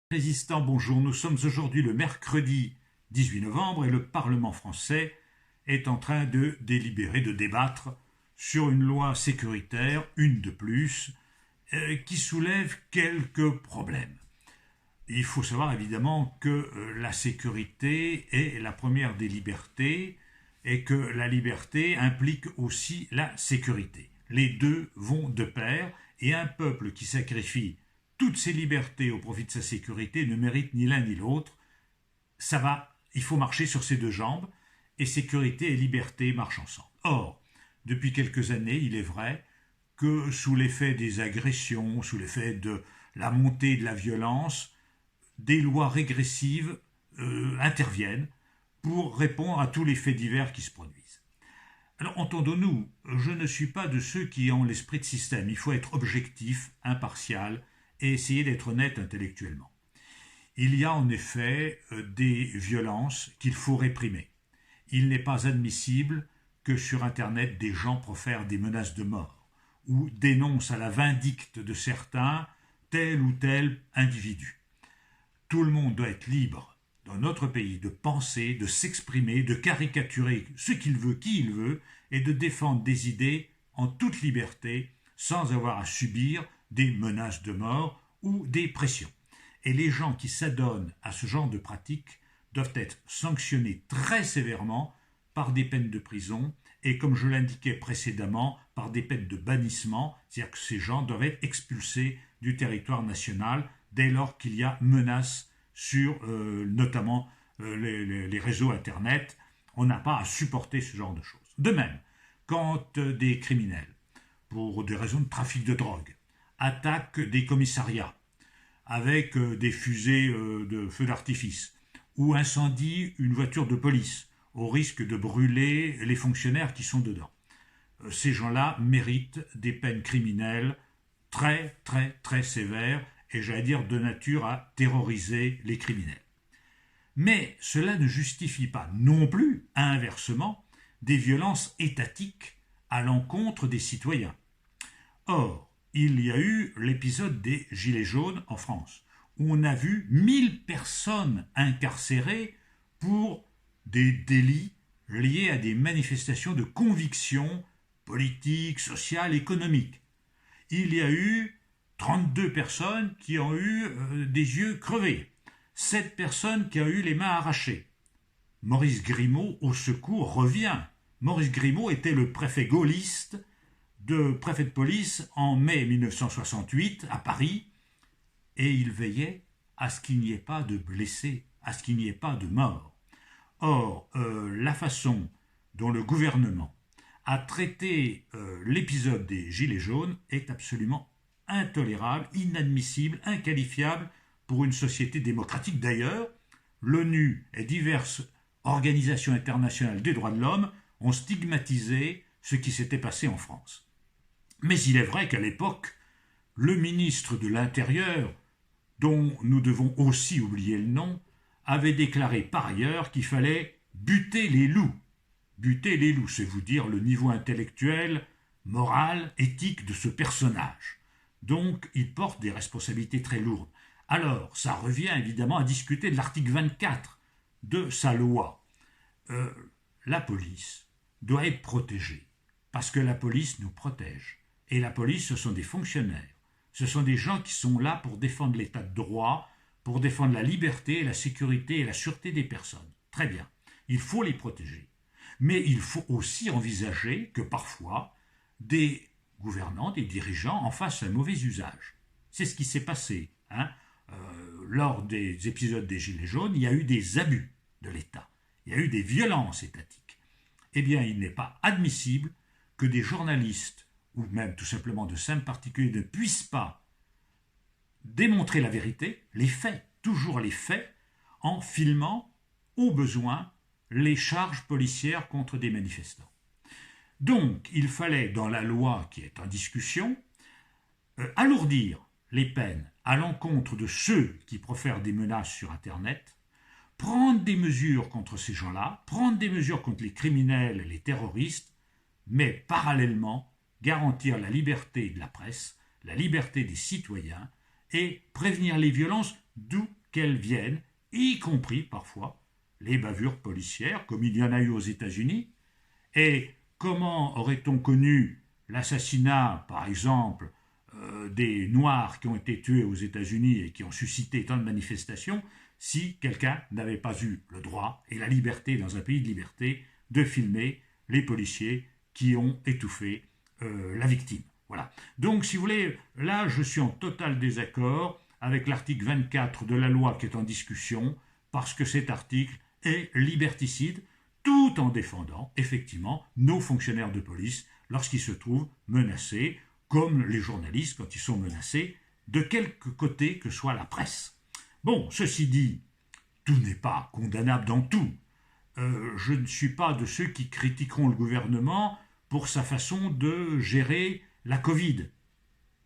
Résistants, bonjour. Nous sommes aujourd'hui le mercredi 18 novembre et le Parlement français est en train de délibérer, de débattre sur une loi sécuritaire, une de plus, qui soulève quelques problèmes. Il faut savoir évidemment que la sécurité est la première des libertés et que la liberté implique aussi la sécurité. Les deux vont de pair et un peuple qui sacrifie toutes ses libertés au profit de sa sécurité ne mérite ni l'un ni l'autre. Ça va, il faut marcher sur ses deux jambes et sécurité et liberté marchent ensemble. Or, depuis quelques années, il est vrai que sous l'effet des agressions, sous l'effet de la montée de la violence, des lois régressives interviennent pour répondre à tous les faits divers qui se produisent. Alors entendons-nous, je ne suis pas de ceux qui ont l'esprit de système. Il faut être objectif, impartial et essayer d'être honnête intellectuellement. Il y a en effet des violences qu'il faut réprimer. Il n'est pas admissible que sur Internet des gens profèrent des menaces de mort ou dénoncent à la vindicte de certains tel ou tel individu. Tout le monde doit être libre dans notre pays de penser, de s'exprimer, de caricaturer ce qu'il veut, qui il veut, et de défendre des idées en toute liberté sans avoir à subir des menaces de mort ou des pressions. Et les gens qui s'adonnent à ce genre de pratiques doivent être sanctionnés très sévèrement par des peines de prison et, comme je l'indiquais précédemment, par des peines de bannissement, c'est-à-dire que ces gens doivent être expulsés du territoire national dès lors qu'il y a menace sur notamment les réseaux Internet. On n'a pas à supporter ce genre de choses. De même, quand des criminels, pour des raisons de trafic de drogue, attaquent des commissariats avec des fusées de feux d'artifice ou incendient une voiture de police au risque de brûler les fonctionnaires qui sont dedans. Ces gens-là méritent des peines criminelles très très très sévères et j'allais dire de nature à terroriser les criminels. Mais cela ne justifie pas non plus, inversement, des violences étatiques à l'encontre des citoyens. Or, il y a eu l'épisode des Gilets jaunes en France, où on a vu 1000 personnes incarcérées pour des délits liés à des manifestations de conviction politique, sociale, économique. Il y a eu 32 personnes qui ont eu des yeux crevés, 7 personnes qui ont eu les mains arrachées. Maurice Grimaud, au secours, revient. Maurice Grimaud était le préfet gaulliste de préfet de police en mai 1968 à Paris et il veillait à ce qu'il n'y ait pas de blessés, à ce qu'il n'y ait pas de morts. Or, la façon dont le gouvernement a traité l'épisode des Gilets jaunes est absolument intolérable, inadmissible, inqualifiable pour une société démocratique. D'ailleurs, l'ONU et diverses organisations internationales des droits de l'homme ont stigmatisé ce qui s'était passé en France. Mais il est vrai qu'à l'époque, le ministre de l'Intérieur, dont nous devons aussi oublier le nom, avait déclaré par ailleurs qu'il fallait buter les loups. Buter les loups, c'est vous dire le niveau intellectuel, moral, éthique de ce personnage. Donc, il porte des responsabilités très lourdes. Alors, ça revient évidemment à discuter de l'article 24 de sa loi. La police doit être protégée, parce que la police nous protège. Et la police, ce sont des fonctionnaires. Ce sont des gens qui sont là pour défendre l'état de droit, pour défendre la liberté, la sécurité et la sûreté des personnes. Très bien, il faut les protéger. Mais il faut aussi envisager que parfois, des gouvernants, des dirigeants en fassent un mauvais usage. C'est ce qui s'est passé. Lors des épisodes des Gilets jaunes, il y a eu des abus de l'État. Il y a eu des violences étatiques. Eh bien, il n'est pas admissible que des journalistes ou même tout simplement de simples particuliers ne puissent pas démontrer la vérité, les faits, toujours les faits, en filmant au besoin les charges policières contre des manifestants. Donc, il fallait, dans la loi qui est en discussion, alourdir les peines à l'encontre de ceux qui profèrent des menaces sur Internet, prendre des mesures contre ces gens-là, prendre des mesures contre les criminels et les terroristes, mais parallèlement garantir la liberté de la presse, la liberté des citoyens et prévenir les violences d'où qu'elles viennent, y compris parfois les bavures policières, comme il y en a eu aux États-Unis. Et comment aurait-on connu l'assassinat, par exemple, des Noirs qui ont été tués aux États-Unis et qui ont suscité tant de manifestations, si quelqu'un n'avait pas eu le droit et la liberté, dans un pays de liberté, de filmer les policiers qui ont étouffé la victime. Voilà. Donc, si vous voulez, là, je suis en total désaccord avec l'article 24 de la loi qui est en discussion, parce que cet article est liberticide, tout en défendant, effectivement, nos fonctionnaires de police lorsqu'ils se trouvent menacés, comme les journalistes quand ils sont menacés, de quelque côté que soit la presse. Bon, ceci dit, tout n'est pas condamnable dans tout. Je ne suis pas de ceux qui critiqueront le gouvernement pour sa façon de gérer la Covid.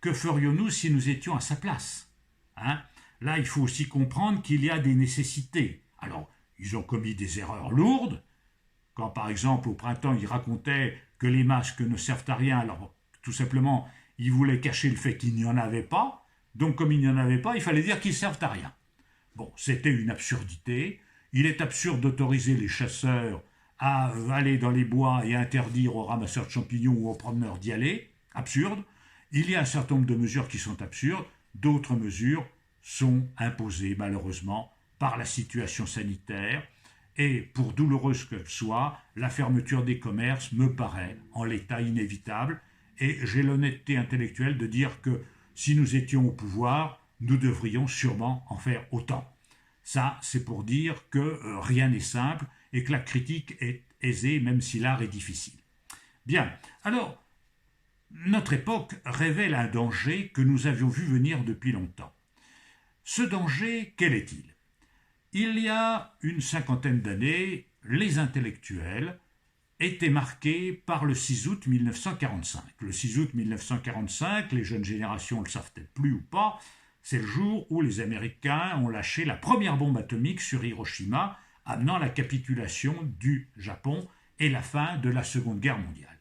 Que ferions-nous si nous étions à sa place, hein? Là, il faut aussi comprendre qu'il y a des nécessités. Alors, ils ont commis des erreurs lourdes. Quand, par exemple, au printemps, ils racontaient que les masques ne servent à rien, alors tout simplement, ils voulaient cacher le fait qu'il n'y en avait pas. Donc, comme il n'y en avait pas, il fallait dire qu'ils ne servent à rien. Bon, c'était une absurdité. Il est absurde d'autoriser les chasseurs à aller dans les bois et à interdire aux ramasseurs de champignons ou aux promeneurs d'y aller. Absurde. Il y a un certain nombre de mesures qui sont absurdes. D'autres mesures sont imposées, malheureusement, par la situation sanitaire. Et pour douloureuse qu'elle soit, la fermeture des commerces me paraît en l'état inévitable. Et j'ai l'honnêteté intellectuelle de dire que si nous étions au pouvoir, nous devrions sûrement en faire autant. Ça, c'est pour dire que rien n'est simple et que la critique est aisée, même si l'art est difficile. Bien, alors, notre époque révèle un danger que nous avions vu venir depuis longtemps. Ce danger, quel est-il ? Il y a une cinquantaine d'années, les intellectuels étaient marqués par le 6 août 1945. Le 6 août 1945, les jeunes générations ne le savent peut-être plus ou pas, c'est le jour où les Américains ont lâché la première bombe atomique sur Hiroshima, amenant la capitulation du Japon et la fin de la Seconde Guerre mondiale.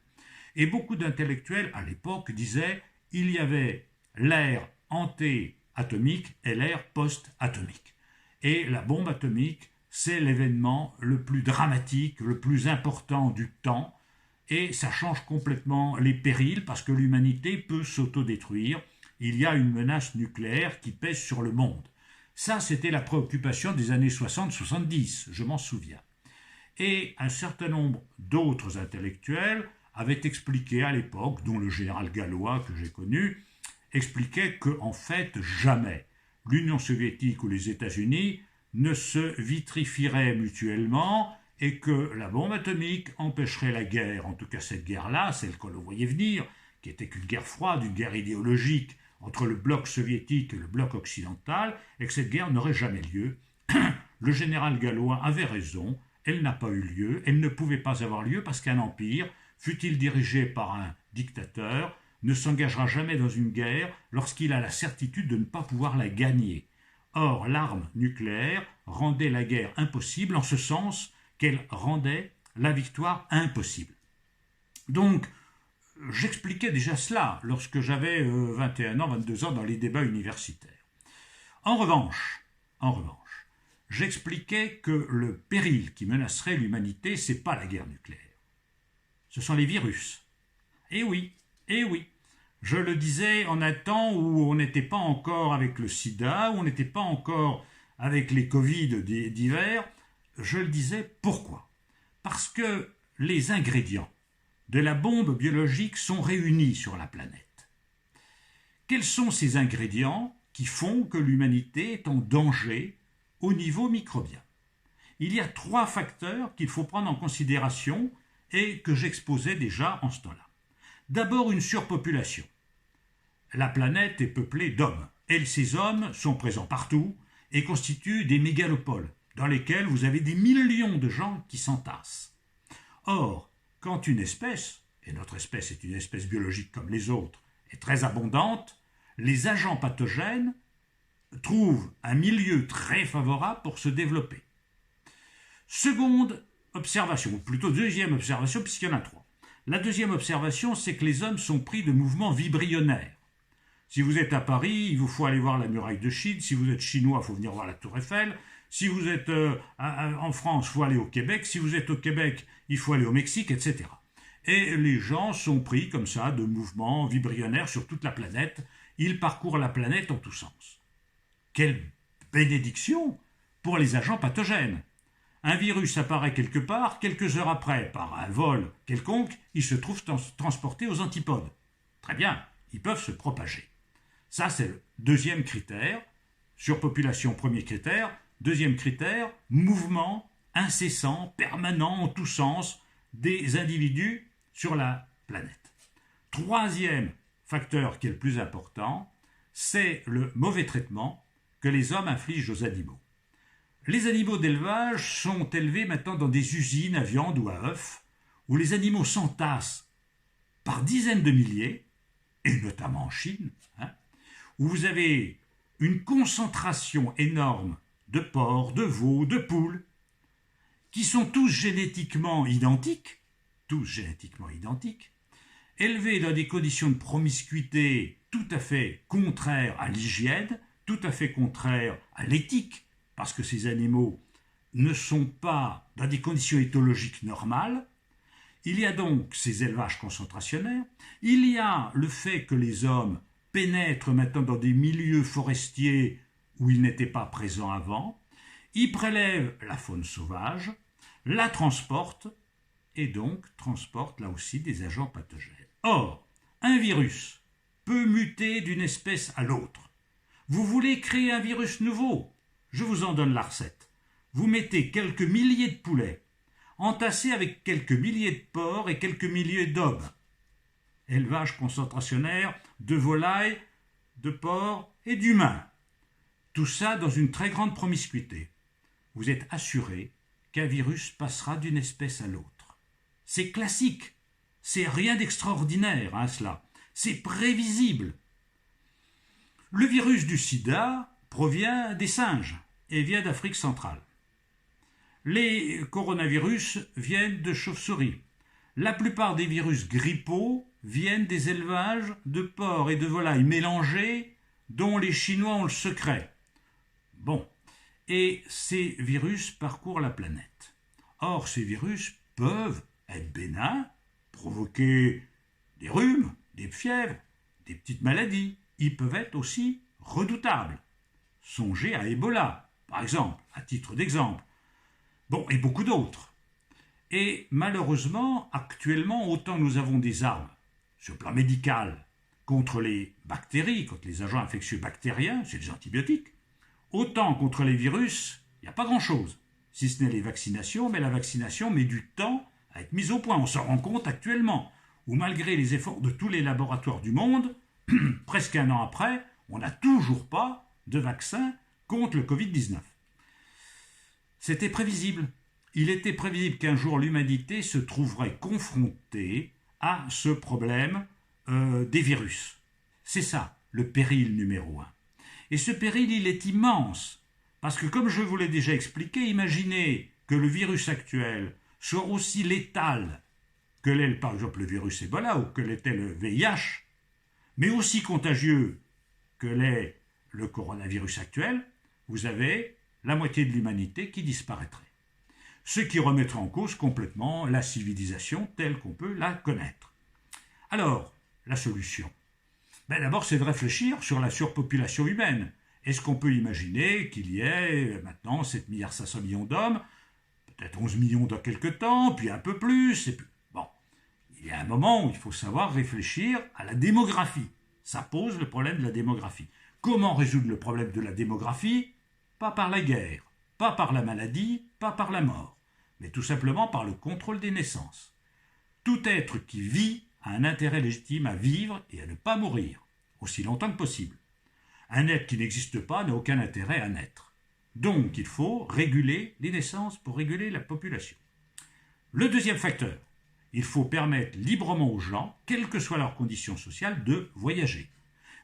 Et beaucoup d'intellectuels, à l'époque, disaient qu'il y avait l'ère anté-atomique et l'ère post-atomique. Et la bombe atomique, c'est l'événement le plus dramatique, le plus important du temps, et ça change complètement les périls, parce que l'humanité peut s'autodétruire. Il y a une menace nucléaire qui pèse sur le monde. Ça, c'était la préoccupation des années 60-70, je m'en souviens. Et un certain nombre d'autres intellectuels avaient expliqué à l'époque, dont le général Gallois que j'ai connu, expliquait qu'en fait, jamais l'Union soviétique ou les États-Unis ne se vitrifieraient mutuellement et que la bombe atomique empêcherait la guerre, en tout cas cette guerre-là, celle qu'on le voyait venir, qui était qu'une guerre froide, une guerre idéologique entre le bloc soviétique et le bloc occidental, et que cette guerre n'aurait jamais lieu. Le général Gallois avait raison, elle n'a pas eu lieu, elle ne pouvait pas avoir lieu parce qu'un empire, fût-il dirigé par un dictateur, ne s'engagera jamais dans une guerre lorsqu'il a la certitude de ne pas pouvoir la gagner. Or, l'arme nucléaire rendait la guerre impossible en ce sens qu'elle rendait la victoire impossible. Donc, j'expliquais déjà cela lorsque j'avais 21 ans, 22 ans dans les débats universitaires. En revanche, j'expliquais que le péril qui menacerait l'humanité, ce n'est pas la guerre nucléaire. Ce sont les virus. Eh oui, je le disais en un temps où on n'était pas encore avec le sida, où on n'était pas encore avec les Covid d'hiver. Je le disais, pourquoi ? Parce que les ingrédients de la bombe biologique sont réunis sur la planète. Quels sont ces ingrédients qui font que l'humanité est en danger au niveau microbien ? Il y a 3 facteurs qu'il faut prendre en considération et que j'exposais déjà en ce temps-là. D'abord, une surpopulation. La planète est peuplée d'hommes, et ces hommes sont présents partout et constituent des mégalopoles, dans lesquels vous avez des millions de gens qui s'entassent. Or, quand une espèce, et notre espèce est une espèce biologique comme les autres, est très abondante, les agents pathogènes trouvent un milieu très favorable pour se développer. Seconde observation, ou plutôt deuxième observation, puisqu'il y en a 3. La deuxième observation, c'est que les hommes sont pris de mouvements vibrissionnaires. Si vous êtes à Paris, il vous faut aller voir la muraille de Chine. Si vous êtes chinois, il faut venir voir la Tour Eiffel. Si vous êtes en France, il faut aller au Québec. Si vous êtes au Québec, il faut aller au Mexique, etc. Et les gens sont pris comme ça de mouvements vibrionnaires sur toute la planète. Ils parcourent la planète en tous sens. Quelle bénédiction pour les agents pathogènes! Un virus apparaît quelque part, quelques heures après, par un vol quelconque, il se trouve transporté aux antipodes. Très bien, ils peuvent se propager. Ça, c'est le deuxième critère. Surpopulation, premier critère. Deuxième critère, mouvement incessant, permanent, en tous sens, des individus sur la planète. Troisième facteur qui est le plus important, c'est le mauvais traitement que les hommes infligent aux animaux. Les animaux d'élevage sont élevés maintenant dans des usines à viande ou à œufs, où les animaux s'entassent par dizaines de milliers, et notamment en Chine, où vous avez une concentration énorme de porcs, de veaux, de poules, qui sont tous génétiquement identiques, élevés dans des conditions de promiscuité tout à fait contraires à l'hygiène, tout à fait contraires à l'éthique, parce que ces animaux ne sont pas dans des conditions éthologiques normales. Il y a donc ces élevages concentrationnaires, il y a le fait que les hommes pénètrent maintenant dans des milieux forestiers où ils n'étaient pas présents avant, ils prélèvent la faune sauvage, la transportent, et donc transportent là aussi des agents pathogènes. Or, un virus peut muter d'une espèce à l'autre. Vous voulez créer un virus nouveau? Je vous en donne la recette. Vous mettez quelques milliers de poulets, entassés avec quelques milliers de porcs et quelques milliers d'hommes. Élevage concentrationnaire de volailles, de porcs et d'humains. Tout ça dans une très grande promiscuité. Vous êtes assuré qu'un virus passera d'une espèce à l'autre. C'est classique. C'est rien d'extraordinaire, cela. C'est prévisible. Le virus du sida provient des singes et vient d'Afrique centrale. Les coronavirus viennent de chauves-souris. La plupart des virus grippaux viennent des élevages de porcs et de volailles mélangés dont les Chinois ont le secret. Bon, et ces virus parcourent la planète. Or, ces virus peuvent être bénins, provoquer des rhumes, des fièvres, des petites maladies. Ils peuvent être aussi redoutables. Songez à Ebola, par exemple, à titre d'exemple. Bon, et beaucoup d'autres. Et malheureusement, actuellement, autant nous avons des armes sur le plan médical contre les bactéries, contre les agents infectieux bactériens, c'est des antibiotiques, autant contre les virus, il n'y a pas grand-chose, si ce n'est les vaccinations, mais la vaccination met du temps à être mise au point. On s'en rend compte actuellement, où malgré les efforts de tous les laboratoires du monde, presque un an après, on n'a toujours pas de vaccin contre le Covid-19. C'était prévisible. Il était prévisible qu'un jour l'humanité se trouverait confrontée à ce problème des virus. C'est ça, le péril numéro 1. Et ce péril, il est immense, parce que comme je vous l'ai déjà expliqué, imaginez que le virus actuel soit aussi létal que l'est par exemple le virus Ebola ou que l'était le VIH, mais aussi contagieux que l'est le coronavirus actuel, vous avez la moitié de l'humanité qui disparaîtrait. Ce qui remettrait en cause complètement la civilisation telle qu'on peut la connaître. Alors, la solution, d'abord, c'est de réfléchir sur la surpopulation humaine. Est-ce qu'on peut imaginer qu'il y ait maintenant 7,5 milliards d'hommes, peut-être 11 millions dans quelques temps, puis un peu plus, et puis... Bon, il y a un moment où il faut savoir réfléchir à la démographie. Ça pose le problème de la démographie. Comment résoudre le problème de la démographie? Pas par la guerre, pas par la maladie, pas par la mort, mais tout simplement par le contrôle des naissances. Tout être qui vit a un intérêt légitime à vivre et à ne pas mourir, aussi longtemps que possible. Un être qui n'existe pas n'a aucun intérêt à naître. Donc il faut réguler les naissances pour réguler la population. Le deuxième facteur, il faut permettre librement aux gens, quelles que soient leurs conditions sociales, de voyager.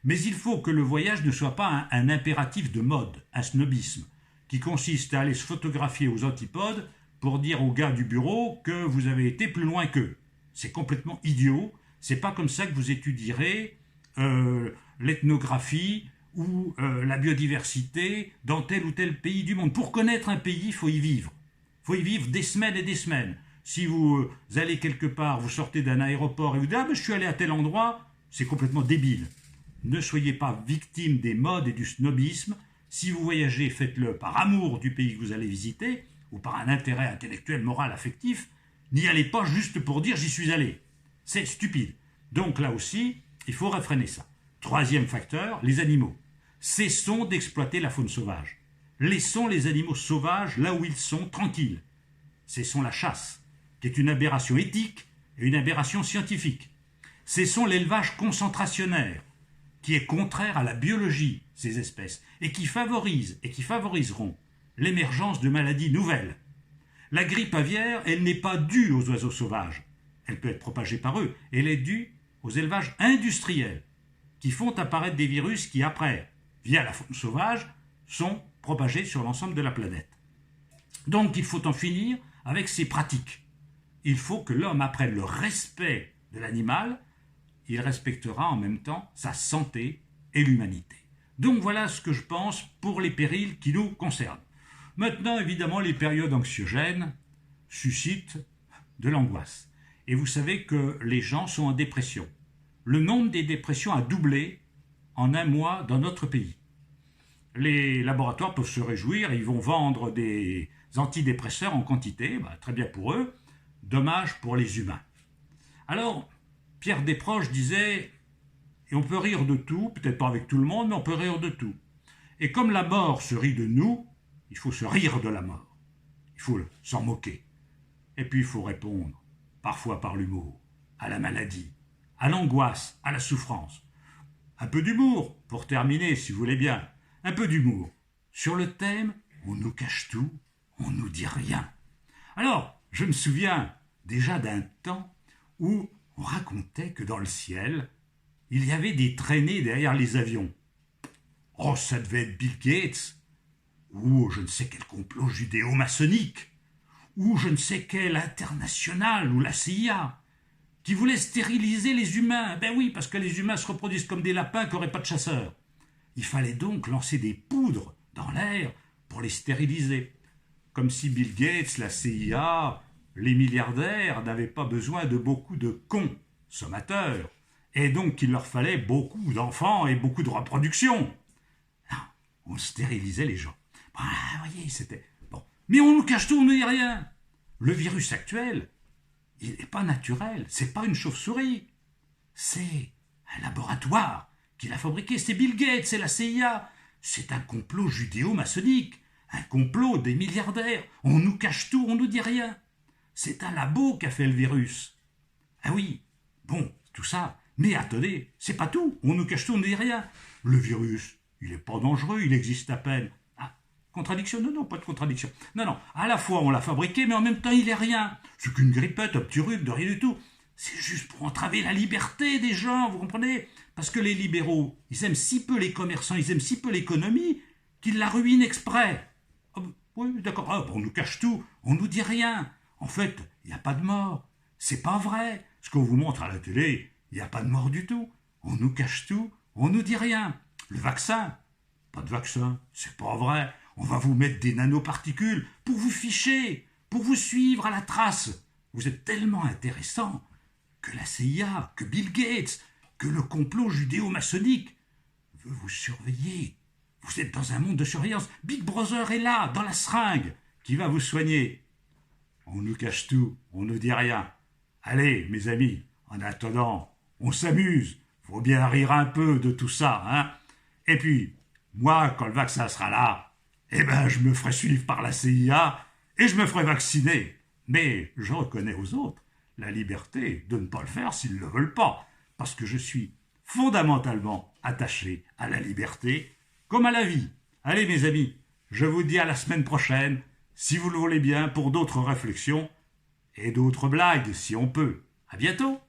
Mais il faut que le voyage ne soit pas un impératif de mode, un snobisme, qui consiste à aller se photographier aux antipodes pour dire aux gars du bureau que vous avez été plus loin qu'eux. C'est complètement idiot. C'est pas comme ça que vous étudierez l'ethnographie ou la biodiversité dans tel ou tel pays du monde. Pour connaître un pays, il faut y vivre. Il faut y vivre des semaines et des semaines. Si vous allez quelque part, vous sortez d'un aéroport et vous dites « Ah, mais je suis allé à tel endroit », c'est complètement débile. Ne soyez pas victime des modes et du snobisme. Si vous voyagez, faites-le par amour du pays que vous allez visiter ou par un intérêt intellectuel, moral, affectif. N'y allez pas juste pour dire « j'y suis allé ». C'est stupide. Donc là aussi, il faut réfréner ça. Troisième facteur, les animaux. Cessons d'exploiter la faune sauvage. Laissons les animaux sauvages là où ils sont, tranquilles. Cessons la chasse, qui est une aberration éthique et une aberration scientifique. Cessons l'élevage concentrationnaire, qui est contraire à la biologie, ces espèces, et qui favorise et qui favoriseront l'émergence de maladies nouvelles. La grippe aviaire, elle n'est pas due aux oiseaux sauvages. Elle peut être propagée par eux. Elle est due aux élevages industriels, qui font apparaître des virus qui, après, via la faune sauvage, sont propagés sur l'ensemble de la planète. Donc il faut en finir avec ces pratiques. Il faut que l'homme apprenne le respect de l'animal, il respectera en même temps sa santé et l'humanité. Donc voilà ce que je pense pour les périls qui nous concernent. Maintenant, évidemment, les périodes anxiogènes suscitent de l'angoisse. Et vous savez que les gens sont en dépression. Le nombre des dépressions a doublé en un mois dans notre pays. Les laboratoires peuvent se réjouir, ils vont vendre des antidépresseurs en quantité, très bien pour eux, dommage pour les humains. Alors, Pierre Desproges disait, et on peut rire de tout, peut-être pas avec tout le monde, mais on peut rire de tout. Et comme la mort se rit de nous, il faut se rire de la mort. Il faut s'en moquer. Et puis il faut répondre, parfois par l'humour, à la maladie, à l'angoisse, à la souffrance. Un peu d'humour, pour terminer, si vous voulez bien. Un peu d'humour. Sur le thème, on nous cache tout, on nous dit rien. Alors, je me souviens déjà d'un temps où on racontait que dans le ciel, il y avait des traînées derrière les avions. Oh, ça devait être Bill Gates, ou je ne sais quel complot judéo-maçonnique, ou je ne sais quel international, ou la CIA, qui voulait stériliser les humains. Ben oui, parce que les humains se reproduisent comme des lapins qui n'auraient pas de chasseurs. Il fallait donc lancer des poudres dans l'air pour les stériliser. Comme si Bill Gates, la CIA, les milliardaires n'avaient pas besoin de beaucoup de consommateurs, et donc qu'il leur fallait beaucoup d'enfants et beaucoup de reproduction. Non, on stérilisait les gens. Vous voyez, c'était... Bon. Mais on nous cache tout, on ne dit rien. Le virus actuel, il n'est pas naturel, c'est pas une chauve-souris. C'est un laboratoire qui l'a fabriqué, c'est Bill Gates, c'est la CIA. C'est un complot judéo-maçonnique, un complot des milliardaires. On nous cache tout, on nous dit rien. C'est un labo qui a fait le virus. Ah oui, bon, tout ça. Mais attendez, c'est pas tout. On nous cache tout, on ne dit rien. Le virus, il n'est pas dangereux, il existe à peine. Ah, contradiction? Non, pas de contradiction. Non, à la fois on l'a fabriqué, mais en même temps il n'est rien. C'est qu'une grippette, un petit rhume, de rien du tout. C'est juste pour entraver la liberté des gens, vous comprenez? Parce que les libéraux, ils aiment si peu les commerçants, ils aiment si peu l'économie, qu'ils la ruinent exprès. Ah, oui, d'accord, on nous cache tout, on nous dit rien. En fait, il n'y a pas de mort. C'est pas vrai. Ce qu'on vous montre à la télé, il n'y a pas de mort du tout. On nous cache tout, on nous dit rien. Le vaccin, pas de vaccin, c'est pas vrai. On va vous mettre des nanoparticules pour vous ficher, pour vous suivre à la trace. Vous êtes tellement intéressant que la CIA, que Bill Gates, que le complot judéo-maçonnique veut vous surveiller. Vous êtes dans un monde de surveillance. Big Brother est là, dans la seringue, qui va vous soigner. On nous cache tout, on ne nous dit rien. Allez, mes amis, en attendant, on s'amuse. Faut bien rire un peu de tout ça, hein. Et puis, moi, quand le vaccin sera là, je me ferai suivre par la CIA et je me ferai vacciner. Mais je reconnais aux autres la liberté de ne pas le faire s'ils ne le veulent pas, parce que je suis fondamentalement attaché à la liberté comme à la vie. Allez, mes amis, je vous dis à la semaine prochaine, si vous le voulez bien, pour d'autres réflexions et d'autres blagues, si on peut. À bientôt!